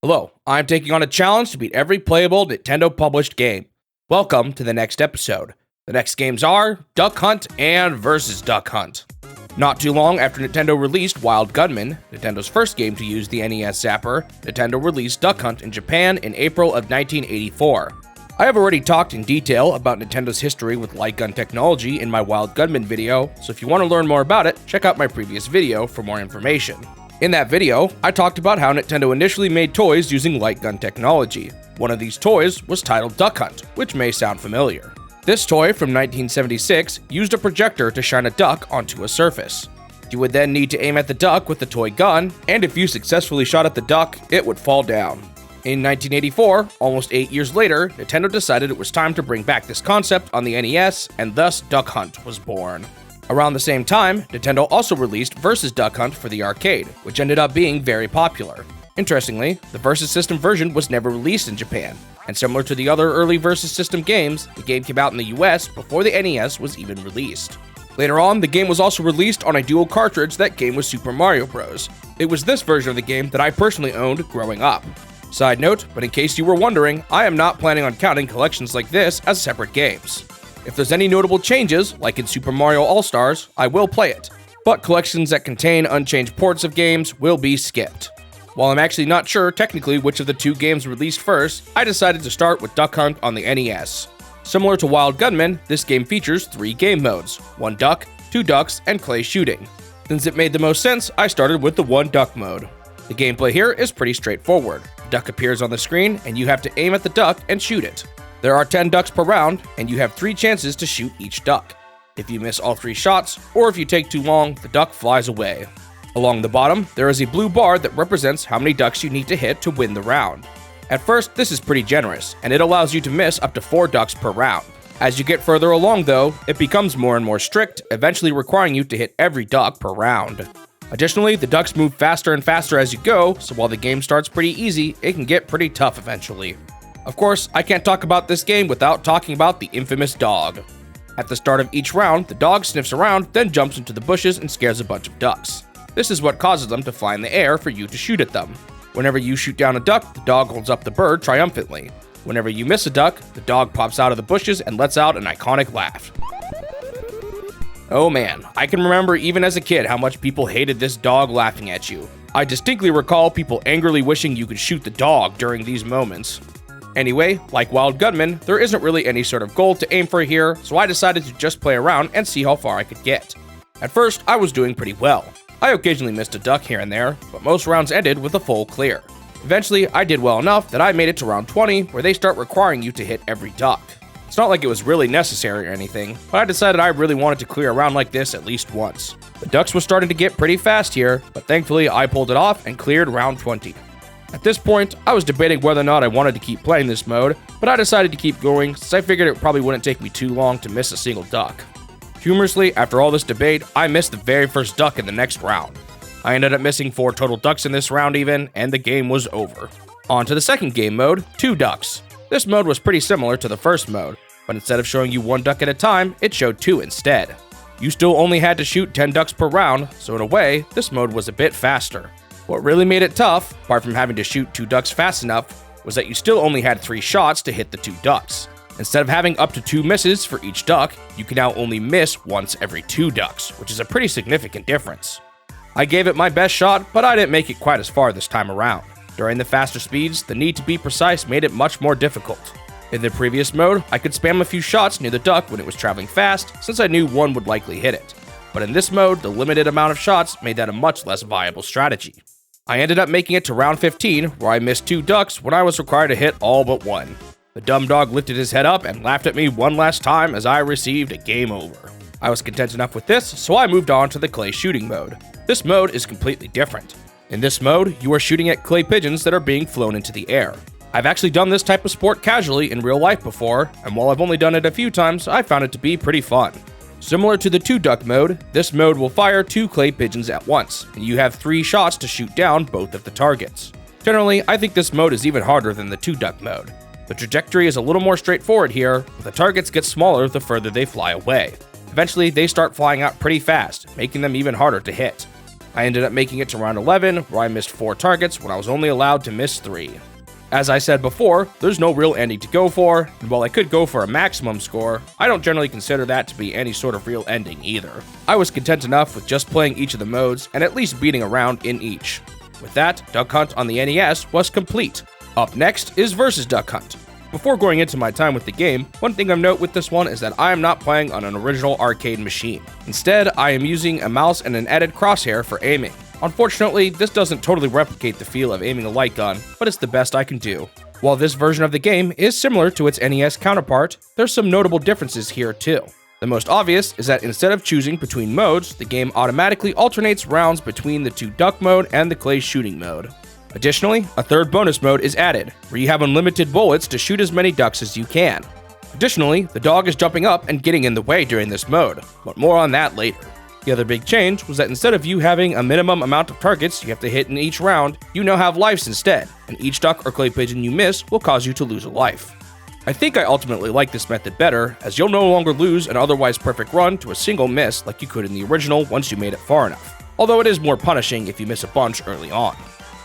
Hello, I'm taking on a challenge to beat every playable Nintendo published game. Welcome to the next episode. The next games are Duck Hunt and Versus Duck Hunt. Not too long after Nintendo released Wild Gunman, Nintendo's first game to use the NES Zapper, Nintendo released Duck Hunt in Japan in April of 1984. I have already talked in detail about Nintendo's history with light gun technology in my Wild Gunman video, so if you want to learn more about it, check out my previous video for more information. In that video, I talked about how Nintendo initially made toys using light gun technology. One of these toys was titled Duck Hunt, which may sound familiar. This toy from 1976 used a projector to shine a duck onto a surface. You would then need to aim at the duck with the toy gun, and if you successfully shot at the duck, it would fall down. In 1984, almost 8 years later, Nintendo decided it was time to bring back this concept on the NES, and thus Duck Hunt was born. Around the same time, Nintendo also released Versus Duck Hunt for the arcade, which ended up being very popular. Interestingly, the Versus System version was never released in Japan, and similar to the other early Versus System games, the game came out in the US before the NES was even released. Later on, the game was also released on a dual cartridge that came with Super Mario Bros. It was this version of the game that I personally owned growing up. Side note, but in case you were wondering, I am not planning on counting collections like this as separate games. If there's any notable changes, like in Super Mario All-Stars, I will play it, but collections that contain unchanged ports of games will be skipped. While I'm actually not sure technically which of the two games released first, I decided to start with Duck Hunt on the NES. Similar to Wild Gunman, this game features 3 game modes, 1 duck, 2 ducks, and clay shooting. Since it made the most sense, I started with the 1 duck mode. The gameplay here is pretty straightforward. The duck appears on the screen, and you have to aim at the duck and shoot it. There are 10 ducks per round, and you have 3 chances to shoot each duck. If you miss all 3 shots, or if you take too long, the duck flies away. Along the bottom, there is a blue bar that represents how many ducks you need to hit to win the round. At first, this is pretty generous, and it allows you to miss up to 4 ducks per round. As you get further along though, it becomes more and more strict, eventually requiring you to hit every duck per round. Additionally, the ducks move faster and faster as you go, so while the game starts pretty easy, it can get pretty tough eventually. Of course, I can't talk about this game without talking about the infamous dog. At the start of each round, the dog sniffs around, then jumps into the bushes and scares a bunch of ducks. This is what causes them to fly in the air for you to shoot at them. Whenever you shoot down a duck, the dog holds up the bird triumphantly. Whenever you miss a duck, the dog pops out of the bushes and lets out an iconic laugh. Oh man, I can remember even as a kid how much people hated this dog laughing at you. I distinctly recall people angrily wishing you could shoot the dog during these moments. Anyway, like Wild Gunman, there isn't really any sort of goal to aim for here, so I decided to just play around and see how far I could get. At first, I was doing pretty well. I occasionally missed a duck here and there, but most rounds ended with a full clear. Eventually, I did well enough that I made it to round 20, where they start requiring you to hit every duck. It's not like it was really necessary or anything, but I decided I really wanted to clear a round like this at least once. The ducks were starting to get pretty fast here, but thankfully I pulled it off and cleared round 20. At this point, I was debating whether or not I wanted to keep playing this mode, but I decided to keep going since I figured it probably wouldn't take me too long to miss a single duck. Humorously, after all this debate, I missed the very first duck in the next round. I ended up missing 4 total ducks in this round even, and the game was over. On to the second game mode, 2 ducks. This mode was pretty similar to the first mode, but instead of showing you 1 duck at a time, it showed 2 instead. You still only had to shoot 10 ducks per round, so in a way, this mode was a bit faster. What really made it tough, apart from having to shoot 2 ducks fast enough, was that you still only had 3 shots to hit the 2 ducks. Instead of having up to 2 misses for each duck, you can now only miss once every 2 ducks, which is a pretty significant difference. I gave it my best shot, but I didn't make it quite as far this time around. During the faster speeds, the need to be precise made it much more difficult. In the previous mode, I could spam a few shots near the duck when it was traveling fast, since I knew one would likely hit it. But in this mode, the limited amount of shots made that a much less viable strategy. I ended up making it to round 15, where I missed 2 ducks when I was required to hit all but 1. The dumb dog lifted his head up and laughed at me one last time as I received a game over. I was content enough with this, so I moved on to the clay shooting mode. This mode is completely different. In this mode, you are shooting at clay pigeons that are being flown into the air. I've actually done this type of sport casually in real life before, and while I've only done it a few times, I found it to be pretty fun. Similar to the 2-duck mode, this mode will fire 2 clay pigeons at once, and you have 3 shots to shoot down both of the targets. Generally, I think this mode is even harder than the 2-duck mode. The trajectory is a little more straightforward here, but the targets get smaller the further they fly away. Eventually, they start flying out pretty fast, making them even harder to hit. I ended up making it to round 11, where I missed 4 targets when I was only allowed to miss 3. As I said before, there's no real ending to go for, and while I could go for a maximum score, I don't generally consider that to be any sort of real ending either. I was content enough with just playing each of the modes and at least beating a round in each. With that, Duck Hunt on the NES was complete. Up next is Versus Duck Hunt. Before going into my time with the game, one thing of note with this one is that I am not playing on an original arcade machine. Instead, I am using a mouse and an added crosshair for aiming. Unfortunately, this doesn't totally replicate the feel of aiming a light gun, but it's the best I can do. While this version of the game is similar to its NES counterpart, there's some notable differences here too. The most obvious is that instead of choosing between modes, the game automatically alternates rounds between the 2 duck mode and the clay shooting mode. Additionally, a third bonus mode is added, where you have unlimited bullets to shoot as many ducks as you can. Additionally, the dog is jumping up and getting in the way during this mode, but more on that later. The other big change was that instead of you having a minimum amount of targets you have to hit in each round, you now have lives instead, and each duck or clay pigeon you miss will cause you to lose a life. I think I ultimately like this method better, as you'll no longer lose an otherwise perfect run to a single miss like you could in the original once you made it far enough, although it is more punishing if you miss a bunch early on.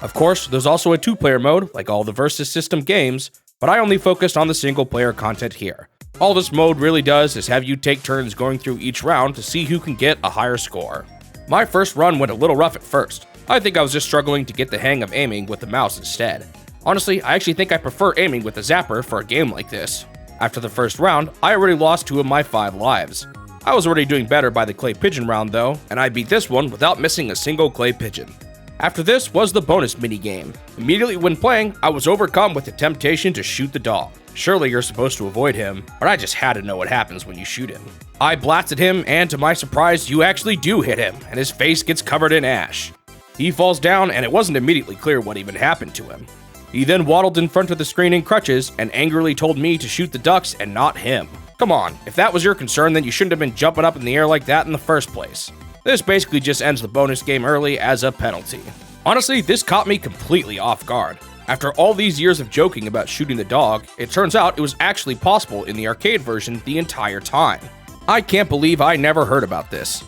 Of course, there's also a 2-player mode, like all the Versus system games, but I only focused on the single-player content here. All this mode really does is have you take turns going through each round to see who can get a higher score. My first run went a little rough at first. I think I was just struggling to get the hang of aiming with the mouse instead. Honestly, I actually think I prefer aiming with a zapper for a game like this. After the first round, I already lost 2 of my 5 lives. I was already doing better by the clay pigeon round though, and I beat this one without missing a single clay pigeon. After this was the bonus minigame. Immediately when playing, I was overcome with the temptation to shoot the dog. Surely you're supposed to avoid him, but I just had to know what happens when you shoot him. I blasted him, and to my surprise, you actually do hit him, and his face gets covered in ash. He falls down, and it wasn't immediately clear what even happened to him. He then waddled in front of the screen in crutches and angrily told me to shoot the ducks and not him. Come on, if that was your concern, then you shouldn't have been jumping up in the air like that in the first place. This basically just ends the bonus game early as a penalty. Honestly, this caught me completely off guard. After all these years of joking about shooting the dog, it turns out it was actually possible in the arcade version the entire time. I can't believe I never heard about this.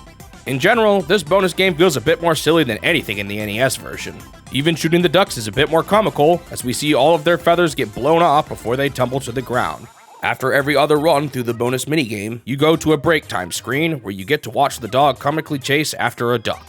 In general, this bonus game feels a bit more silly than anything in the NES version. Even shooting the ducks is a bit more comical, as we see all of their feathers get blown off before they tumble to the ground. After every other run through the bonus minigame, you go to a break time screen where you get to watch the dog comically chase after a duck.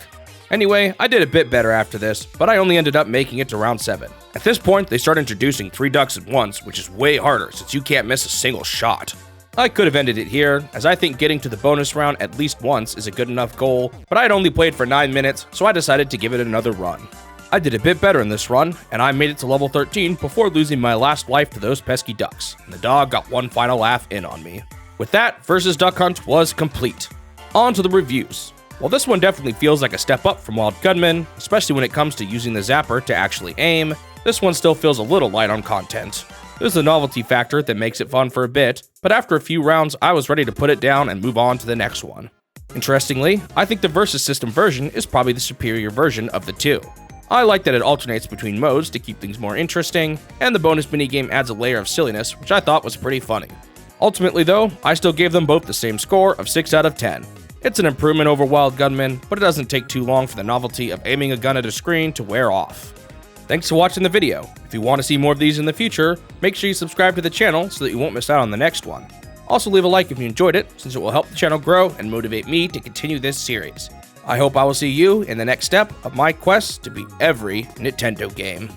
Anyway, I did a bit better after this, but I only ended up making it to round 7. At this point, they start introducing 3 ducks at once, which is way harder since you can't miss a single shot. I could have ended it here, as I think getting to the bonus round at least once is a good enough goal, but I had only played for 9 minutes, so I decided to give it another run. I did a bit better in this run, and I made it to level 13 before losing my last life to those pesky ducks, and the dog got one final laugh in on me. With that, Versus Duck Hunt was complete. On to the reviews. While this one definitely feels like a step up from Wild Gunman, especially when it comes to using the zapper to actually aim, this one still feels a little light on content. There's a novelty factor that makes it fun for a bit, but after a few rounds I was ready to put it down and move on to the next one. Interestingly, I think the Versus System version is probably the superior version of the 2. I like that it alternates between modes to keep things more interesting, and the bonus minigame adds a layer of silliness, which I thought was pretty funny. Ultimately though, I still gave them both the same score of 6 out of 10. It's an improvement over Wild Gunman, but it doesn't take too long for the novelty of aiming a gun at a screen to wear off. Thanks for watching the video. If you want to see more of these in the future, make sure you subscribe to the channel so that you won't miss out on the next one. Also leave a like if you enjoyed it, since it will help the channel grow and motivate me to continue this series. I hope I will see you in the next step of my quest to beat every Nintendo game.